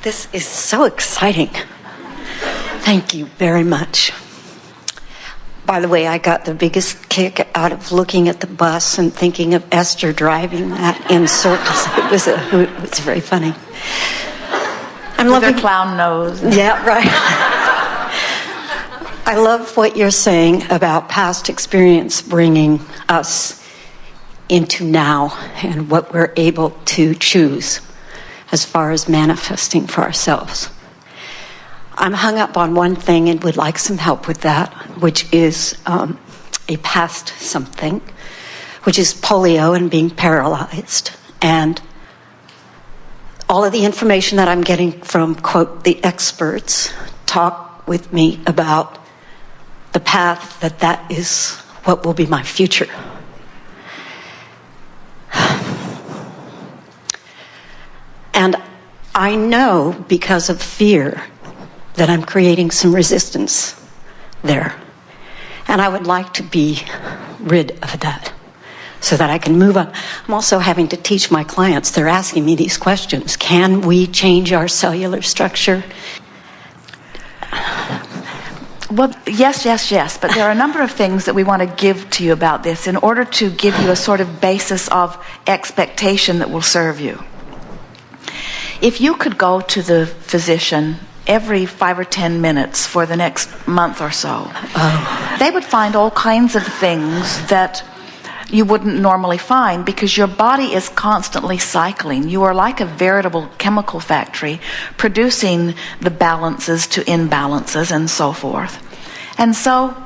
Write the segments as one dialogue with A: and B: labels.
A: This is so exciting. Thank you very much. By the way, I got the biggest kick out of looking at the bus and thinking of Esther driving that in circles. It was very funny. I'm loving
B: her clown nose.
A: Yeah, right. I love what you're saying about past experience bringing us into now and what we're able to choose as far as manifesting for ourselves. I'm hung up on one thing and would like some help with that, which is a past something, which is polio and being paralyzed. And all of the information that I'm getting from, quote, the experts talk with me about the path that is what will be my future. And I know because of fear that I'm creating some resistance there. And I would like to be rid of that so that I can move on. I'm also having to teach my clients. They're asking me these questions. Can we change our cellular structure?
B: Well, yes. But there are a number of things that we want to give to you about this in order to give you a sort of basis of expectation that will serve you. If you could go to the physician every 5 or 10 minutes for the next month or so, they would find all kinds of things that you wouldn't normally find because your body is constantly cycling. You are like a veritable chemical factory producing the balances to imbalances and so forth. And so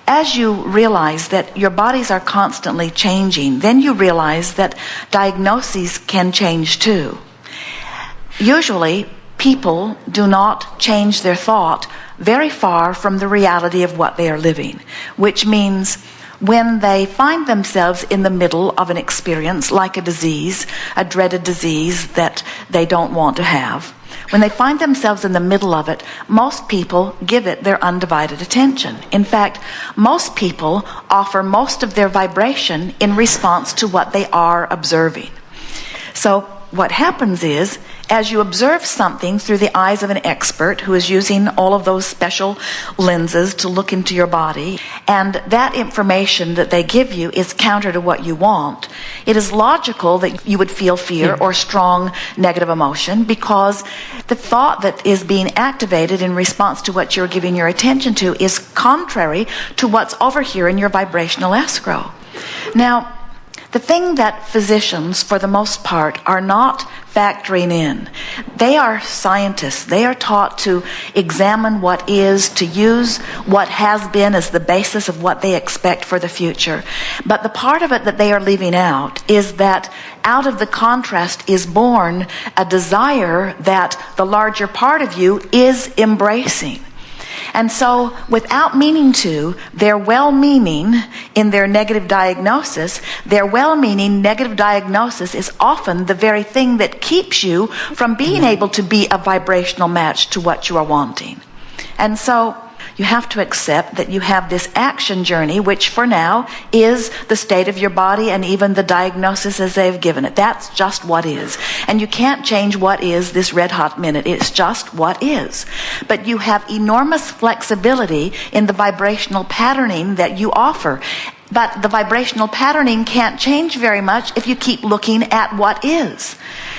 B: as you realize that your bodies are constantly changing, then you realize that diagnoses can change too. Usually, people do not change their thought very far from the reality of what they are living, which means when they find themselves in the middle of an experience like a disease, a dreaded disease that they don't want to have, when they find themselves in the middle of it, most people give it their undivided attention. In fact, most people offer most of their vibration in response to what they are observing. So what happens is, as you observe something through the eyes of an expert who is using all of those special lenses to look into your body, and that information that they give you is counter to what you want, it is logical that you would feel fear or strong negative emotion because the thought that is being activated in response to what you're giving your attention to is contrary to what's over here in your vibrational escrow. Now, the thing that physicians, for the most part, are not factoring in, they are scientists. They are taught to examine what is, to use what has been as the basis of what they expect for the future. But the part of it that they are leaving out is that out of the contrast is born a desire that the larger part of you is embracing. And so, without meaning to, their well-meaning in their negative diagnosis, their well-meaning negative diagnosis is often the very thing that keeps you from being able to be a vibrational match to what you are wanting. And so, you have to accept that you have this action journey, which for now is the state of your body and even the diagnosis as they've given it. That's just what is. And you can't change what is this red hot minute. It's just what is. But you have enormous flexibility in the vibrational patterning that you offer. But the vibrational patterning can't change very much if you keep looking at what is.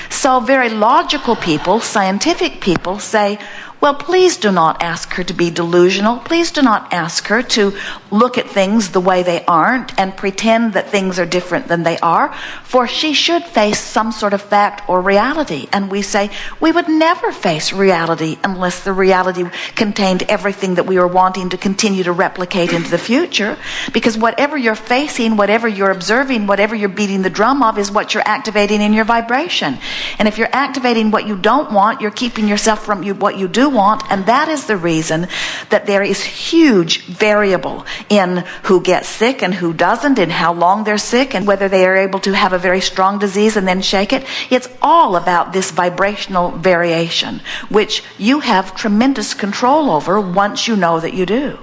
B: So very logical people, scientific people say, well, please do not ask her to be delusional. Please do not ask her to look at things the way they aren't and pretend that things are different than they are, for she should face some sort of fact or reality. And we say, we would never face reality unless the reality contained everything that we were wanting to continue to replicate into the future, because whatever you're facing, whatever you're observing, whatever you're beating the drum of is what you're activating in your vibration. And if you're activating what you don't want, you're keeping yourself from what you do want, and that is the reason that there is huge variable in who gets sick and who doesn't, and how long they're sick, and whether they are able to have a very strong disease and then shake it. It's all about this vibrational variation, which you have tremendous control over once you know that you do.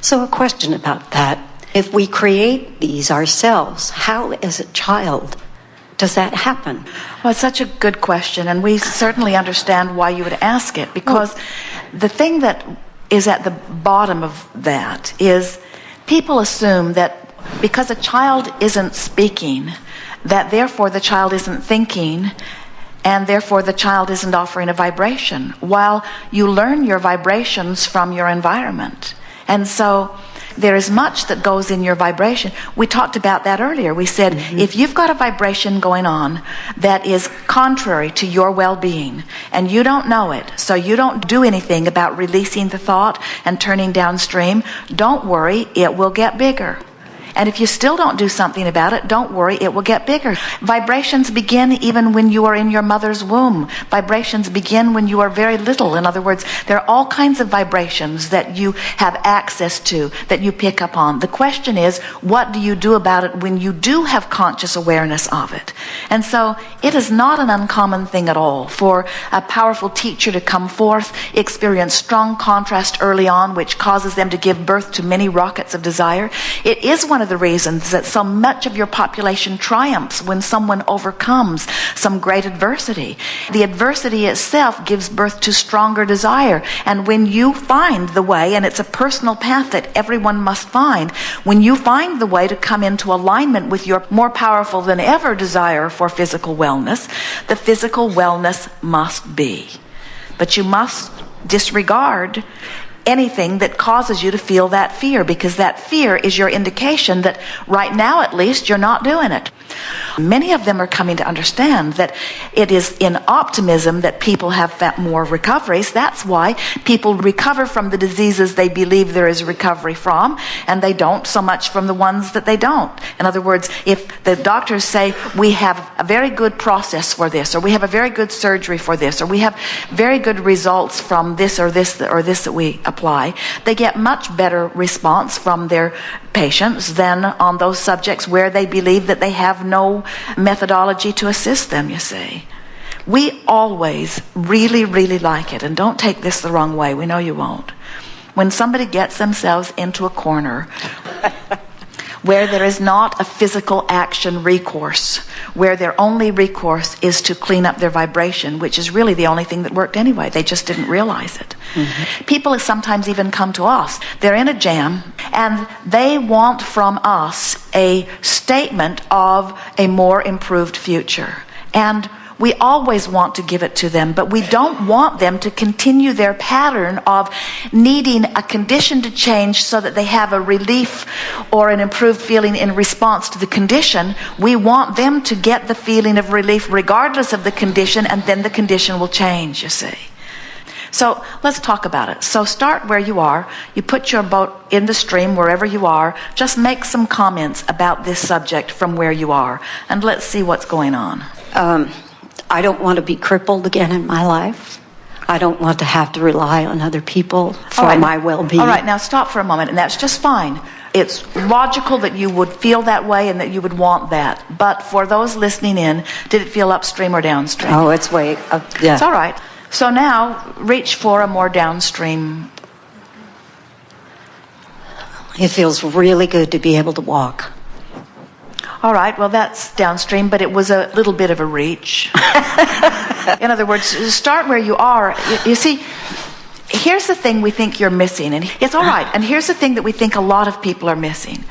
A: So a question about that. If we create these ourselves, how as a child does that happen?
B: Well, it's such a good question, and we certainly understand why you would ask it, because the thing that is at the bottom of that is people assume that because a child isn't speaking, that therefore the child isn't thinking, and therefore the child isn't offering a vibration, while you learn your vibrations from your environment. And so there is much that goes in your vibration. We talked about that earlier. We said, if you've got a vibration going on that is contrary to your well-being, and you don't know it, so you don't do anything about releasing the thought and turning downstream, don't worry, it will get bigger. And if you still don't do something about it, don't worry, it will get bigger. Vibrations begin even when you are in your mother's womb. Vibrations begin when you are very little. In other words, there are all kinds of vibrations that you have access to, that you pick up on. The question is, what do you do about it when you do have conscious awareness of it? And so it is not an uncommon thing at all for a powerful teacher to come forth, experience strong contrast early on, which causes them to give birth to many rockets of desire. It is one of the reasons that so much of your population triumphs when someone overcomes some great adversity. The adversity itself gives birth to stronger desire. And when you find the way, and it's a personal path that everyone must find, when you find the way to come into alignment with your more powerful than ever desire for physical wellness, the physical wellness must be. But you must disregard anything that causes you to feel that fear, because that fear is your indication that right now at least you're not doing it. Many of them are coming to understand that it is in optimism that people have more recoveries. That's why people recover from the diseases they believe there is recovery from, and they don't so much from the ones that they don't. In other words, if the doctors say we have a very good process for this, or we have a very good surgery for this, or we have very good results from this or this or this that we apply, they get much better response from their patients than on those subjects where they believe that they have no methodology to assist them, you see. We always really, really like it, and don't take this the wrong way, we know you won't, when somebody gets themselves into a corner where there is not a physical action recourse, where their only recourse is to clean up their vibration, which is really the only thing that worked anyway. They just didn't realize it. People sometimes even come to us. They're in a jam, and they want from us a statement of a more improved future. And we always want to give it to them, but we don't want them to continue their pattern of needing a condition to change so that they have a relief or an improved feeling in response to the condition. We want them to get the feeling of relief regardless of the condition, and then the condition will change, you see. So let's talk about it. So start where you are. You put your boat in the stream wherever you are. Just make some comments about this subject from where you are, and let's see what's going on.
A: I don't want to be crippled again in my life. I don't want to have to rely on other people for my well-being.
B: All right, now stop for a moment, and that's just fine. It's logical that you would feel that way and that you would want that. But for those listening in, did it feel upstream or downstream?
A: Oh, it's way up. Yeah.
B: It's all right. So now reach for a more downstream.
A: It feels really good to be able to walk.
B: All right, well, that's downstream, but it was a little bit of a reach. In other words, start where you are. You see, here's the thing we think you're missing, and it's all right. And here's the thing that we think a lot of people are missing.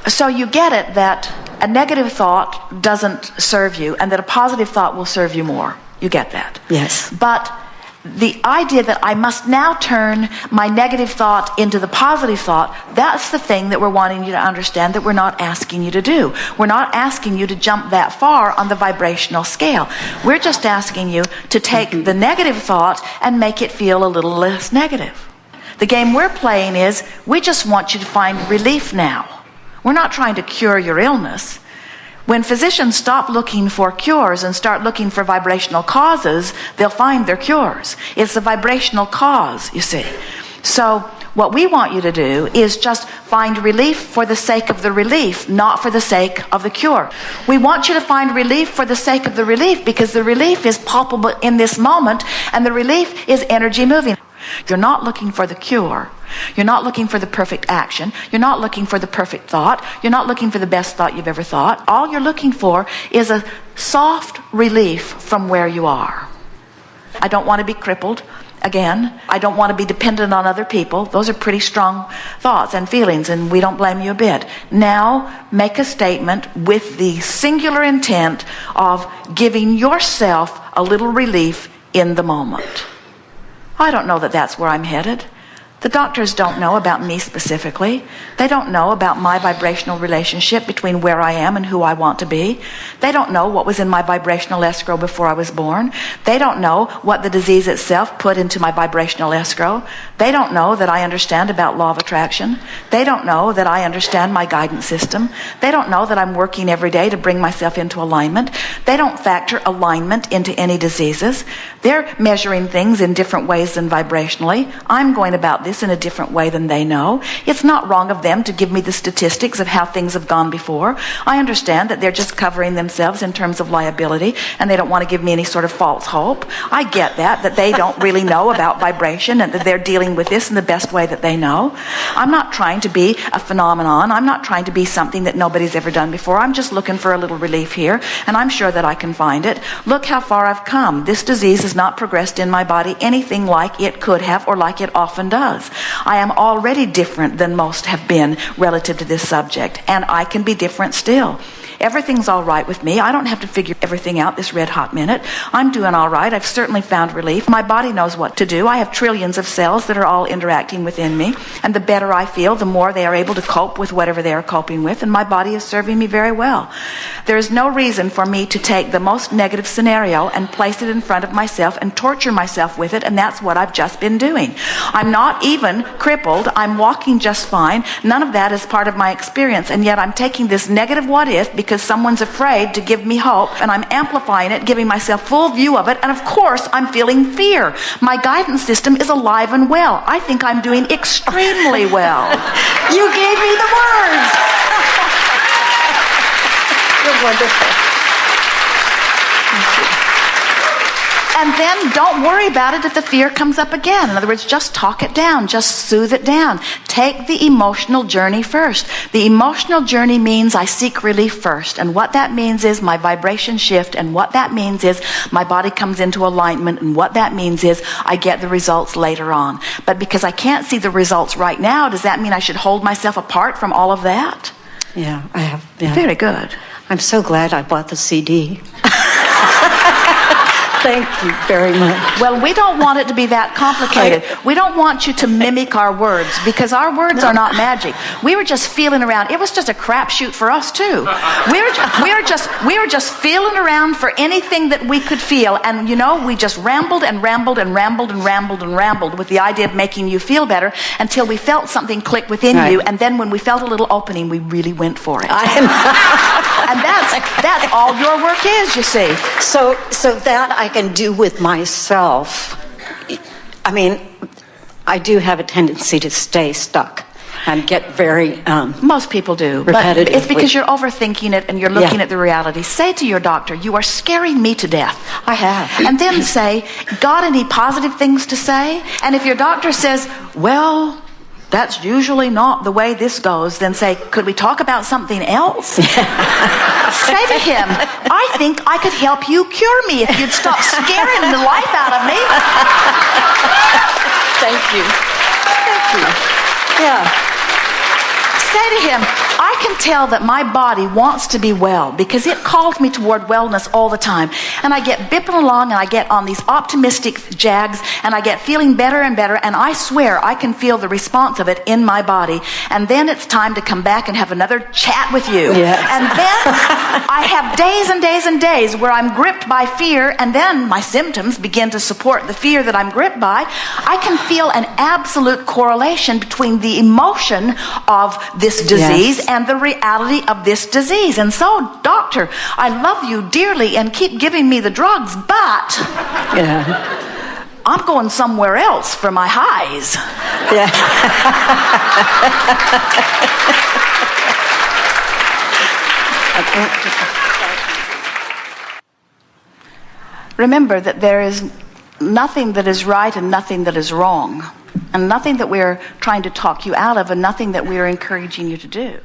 B: So you get it that a negative thought doesn't serve you, and that a positive thought will serve you more. You get that?
A: Yes.
B: But the idea that I must now turn my negative thought into the positive thought, that's the thing that we're wanting you to understand that we're not asking you to do. We're not asking you to jump that far on the vibrational scale. We're just asking you to take the negative thought and make it feel a little less negative. The game we're playing is, we just want you to find relief now. We're not trying to cure your illness. When physicians stop looking for cures and start looking for vibrational causes, they'll find their cures. It's the vibrational cause, you see. So what we want you to do is just find relief for the sake of the relief, not for the sake of the cure. We want you to find relief for the sake of the relief, because the relief is palpable in this moment, and the relief is energy moving. You're not looking for the cure. You're not looking for the perfect action. You're not looking for the perfect thought. You're not looking for the best thought you've ever thought. All you're looking for is a soft relief from where you are. I don't want to be crippled. Again, I don't want to be dependent on other people. Those are pretty strong thoughts and feelings, and we don't blame you a bit. Now, make a statement with the singular intent of giving yourself a little relief in the moment. I don't know that that's where I'm headed. The doctors don't know about me specifically. They don't know about my vibrational relationship between where I am and who I want to be. They don't know what was in my vibrational escrow before I was born. They don't know what the disease itself put into my vibrational escrow. They don't know that I understand about law of attraction. They don't know that I understand my guidance system. They don't know that I'm working every day to bring myself into alignment. They don't factor alignment into any diseases. They're measuring things in different ways than vibrationally. I'm going about this in a different way than they know. It's not wrong of them to give me the statistics of how things have gone before. I understand that they're just covering themselves in terms of liability, and they don't want to give me any sort of false hope. I get that they don't really know about vibration and that they're dealing with this in the best way that they know. I'm not trying to be a phenomenon. I'm not trying to be something that nobody's ever done before. I'm just looking for a little relief here, and I'm sure that I can find it. Look how far I've come. This disease has not progressed in my body anything like it could have or like it often does. I am already different than most have been relative to this subject, and I can be different still. Everything's all right with me. I don't have to figure everything out this red hot minute. I'm doing all right. I've certainly found relief. My body knows what to do. I have trillions of cells that are all interacting within me, and the better I feel, the more they are able to cope with whatever they are coping with, and my body is serving me very well. There is no reason for me to take the most negative scenario and place it in front of myself and torture myself with it, and that's what I've just been doing. I'm not even crippled. I'm walking just fine. None of that is part of my experience, and yet I'm taking this negative what if because someone's afraid to give me hope, and I'm amplifying it, giving myself full view of it, and of course I'm feeling fear. My guidance system is alive and well. I think I'm doing extremely well. You gave me the words. You're wonderful. Thank you. And then don't worry about it if the fear comes up again. In other words, just talk it down. Just soothe it down. Take the emotional journey first. The emotional journey means I seek relief first. And what that means is my vibration shift. And what that means is my body comes into alignment. And what that means is I get the results later on. But because I can't see the results right now, does that mean I should hold myself apart from all of that?
A: Yeah, I have. Yeah.
B: Very good.
A: I'm so glad I bought the CD. Thank you very much.
B: Well, we don't want it to be that complicated. We don't want you to mimic our words, because our words are not magic. We were just feeling around. It was just a crapshoot for us too. We were just feeling around for anything that we could feel, and we just rambled and rambled and rambled and rambled and rambled with the idea of making you feel better until we felt something click within you, and then when we felt a little opening, we really went for it. And that's all your work is, you see.
A: So that I can do with myself. I mean, I do have a tendency to stay stuck and get very
B: most people do, but it's because you're overthinking it and you're looking at the reality. Say to your doctor, you are scaring me to death.
A: I have.
B: And then say, got any positive things to say? And if your doctor says, well, that's usually not the way this goes, then say, could we talk about something else? Say to him, I think I could help you cure me if you'd stop scaring the life out of me.
A: Thank you. Thank you. Yeah.
B: Say to him, I can tell that my body wants to be well because it calls me toward wellness all the time. And I get bipping along and I get on these optimistic jags and I get feeling better and better, and I swear I can feel the response of it in my body. And then it's time to come back and have another chat with you.
A: Yes.
B: And then I have days and days and days where I'm gripped by fear, and then my symptoms begin to support the fear that I'm gripped by. I can feel an absolute correlation between the emotion of this disease and the reality of this disease. And so, doctor, I love you dearly and keep giving me the drugs, but I'm going somewhere else for my highs.
A: Yeah.
B: Remember that there is nothing that is right and nothing that is wrong, and nothing that we're trying to talk you out of, and nothing that we're encouraging you to do.